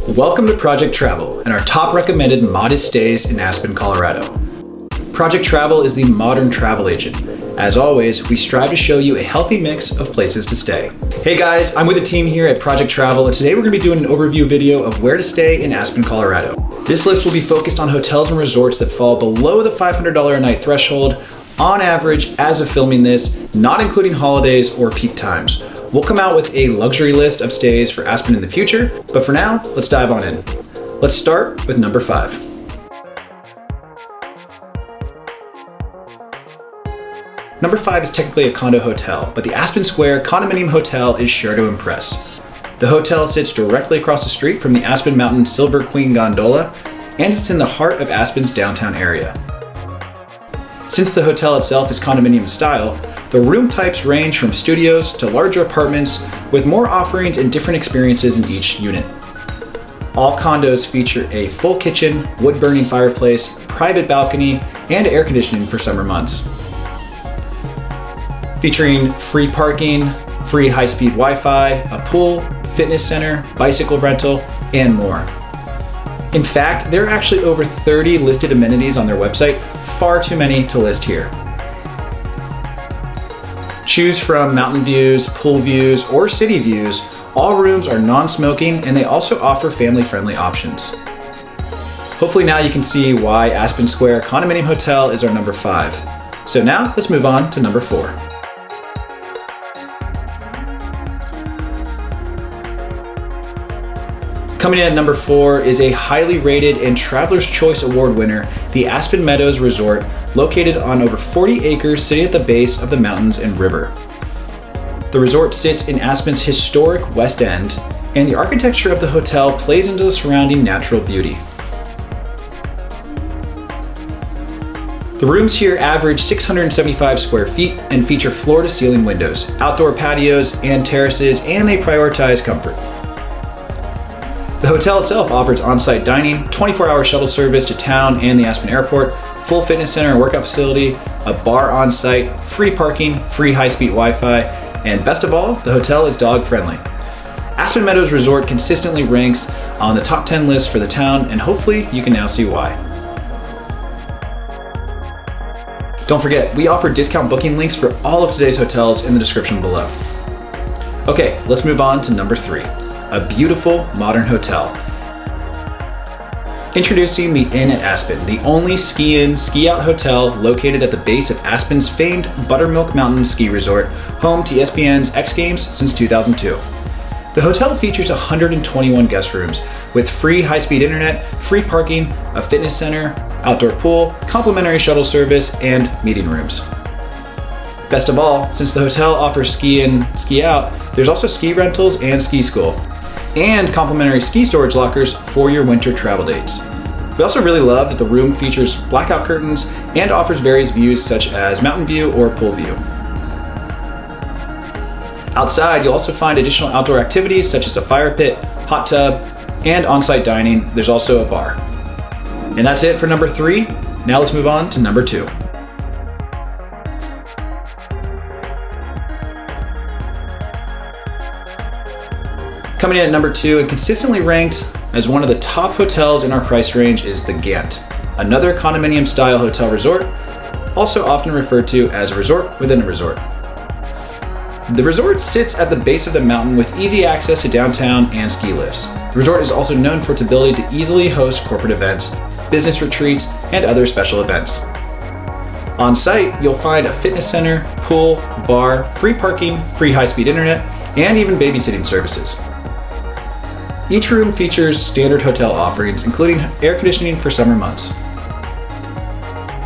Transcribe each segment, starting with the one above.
Welcome to Project Travel and our top recommended modest stays in Aspen, Colorado. Project Travel is the modern travel agent. As always, we strive to show you a healthy mix of places to stay. Hey guys, I'm with the team here at Project Travel, and today we're going to be doing an overview video of where to stay in Aspen, Colorado. This list will be focused on hotels and resorts that fall below the $500 a night threshold on average as of filming this, not including holidays or peak times. We'll come out with a luxury list of stays for Aspen in the future, but for now, let's dive on in. Let's start with number 5. Number 5 is technically a condo hotel, but the Aspen Square Condominium Hotel is sure to impress. The hotel sits directly across the street from the Aspen Mountain Silver Queen Gondola, and it's in the heart of Aspen's downtown area. Since the hotel itself is condominium style, the room types range from studios to larger apartments with more offerings and different experiences in each unit. All condos feature a full kitchen, wood-burning fireplace, private balcony, and air conditioning for summer months. Featuring free parking, free high-speed Wi-Fi, a pool, fitness center, bicycle rental, and more. In fact, there are actually over 30 listed amenities on their website, far too many to list here. Choose from mountain views, pool views, or city views. All rooms are non-smoking, and they also offer family-friendly options. Hopefully now you can see why Aspen Square Condominium Hotel is our number 5. So now let's move on to number 4. Coming in at number 4 is a highly rated and Traveler's Choice Award winner, the Aspen MEADOWS Resort, located on over 40 acres sitting at the base of the mountains and river. The resort sits in Aspen's historic West End, and the architecture of the hotel plays into the surrounding natural beauty. The rooms here average 675 square feet and feature floor-to-ceiling windows, outdoor patios, and terraces, and they prioritize comfort. The hotel itself offers on-site dining, 24-hour shuttle service to town and the Aspen Airport, full fitness center and workout facility, a bar on-site, free parking, free high-speed Wi-Fi, and best of all, the hotel is dog-friendly. Aspen MEADOWS Resort consistently ranks on the top 10 list for the town, and hopefully you can now see why. Don't forget, we offer discount booking links for all of today's hotels in the description below. Okay, let's move on to number 3. A beautiful modern hotel. Introducing the Inn at Aspen, the only ski-in, ski-out hotel located at the base of Aspen's famed Buttermilk Mountain Ski Resort, home to ESPN's X Games since 2002. The hotel features 121 guest rooms with free high-speed internet, free parking, a fitness center, outdoor pool, complimentary shuttle service, and meeting rooms. Best of all, since the hotel offers ski-in, ski-out, there's also ski rentals and ski school, and complimentary ski storage lockers for your winter travel dates. We also really love that the room features blackout curtains and offers various views such as mountain view or pool view. Outside, you'll also find additional outdoor activities such as a fire pit, hot tub, and on-site dining. There's also a bar. And that's it for number 3. Now let's move on to number 2. Coming in at number 2 and consistently ranked as one of the top hotels in our price range is the GANT, another condominium style hotel resort, also often referred to as a resort within a resort. The resort sits at the base of the mountain with easy access to downtown and ski lifts. The resort is also known for its ability to easily host corporate events, business retreats, and other special events. On site, you'll find a fitness center, pool, bar, free parking, free high-speed internet, and even babysitting services. Each room features standard hotel offerings, including air conditioning for summer months.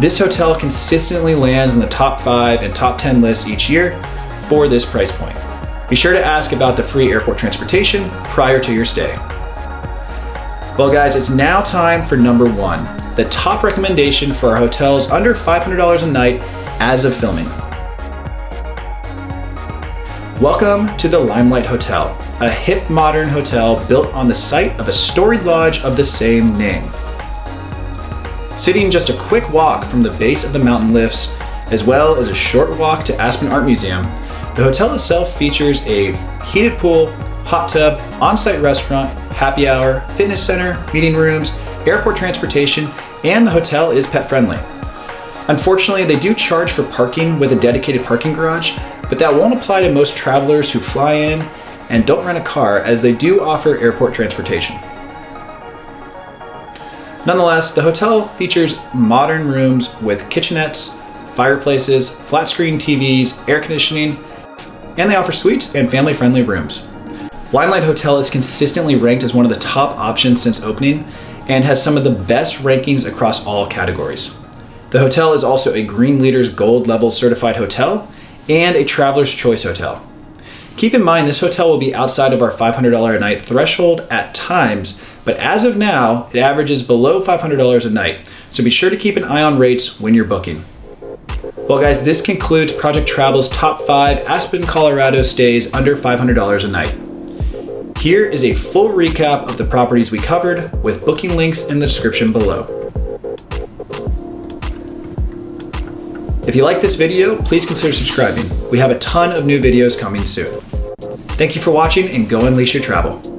This hotel consistently lands in the top 5 and top 10 lists each year for this price point. Be sure to ask about the free airport transportation prior to your stay. Well guys, it's now time for number 1, the top recommendation for our hotels under $500 a night as of filming. Welcome to the Limelight Hotel, a hip modern hotel built on the site of a storied lodge of the same name. Sitting just a quick walk from the base of the mountain lifts, as well as a short walk to Aspen Art Museum, the hotel itself features a heated pool, hot tub, on-site restaurant, happy hour, fitness center, meeting rooms, airport transportation, and the hotel is pet friendly. Unfortunately, they do charge for parking with a dedicated parking garage, but that won't apply to most travelers who fly in and don't rent a car, as they do offer airport transportation. Nonetheless, the hotel features modern rooms with kitchenettes, fireplaces, flat screen TVs, air conditioning, and they offer suites and family-friendly rooms. LIMELIGHT Hotel is consistently ranked as one of the top options since opening and has some of the best rankings across all categories. The hotel is also a Green Leaders Gold level certified hotel and a Traveler's Choice hotel. Keep in mind, this hotel will be outside of our $500 a night threshold at times, but as of now, it averages below $500 a night, so be sure to keep an eye on rates when you're booking. Well guys, this concludes Project Travel's top 5 Aspen, Colorado stays under $500 a night. Here is a full recap of the properties we covered with booking links in the description below. If you like this video, please consider subscribing. We have a ton of new videos coming soon. Thank you for watching, and go unleash your travel.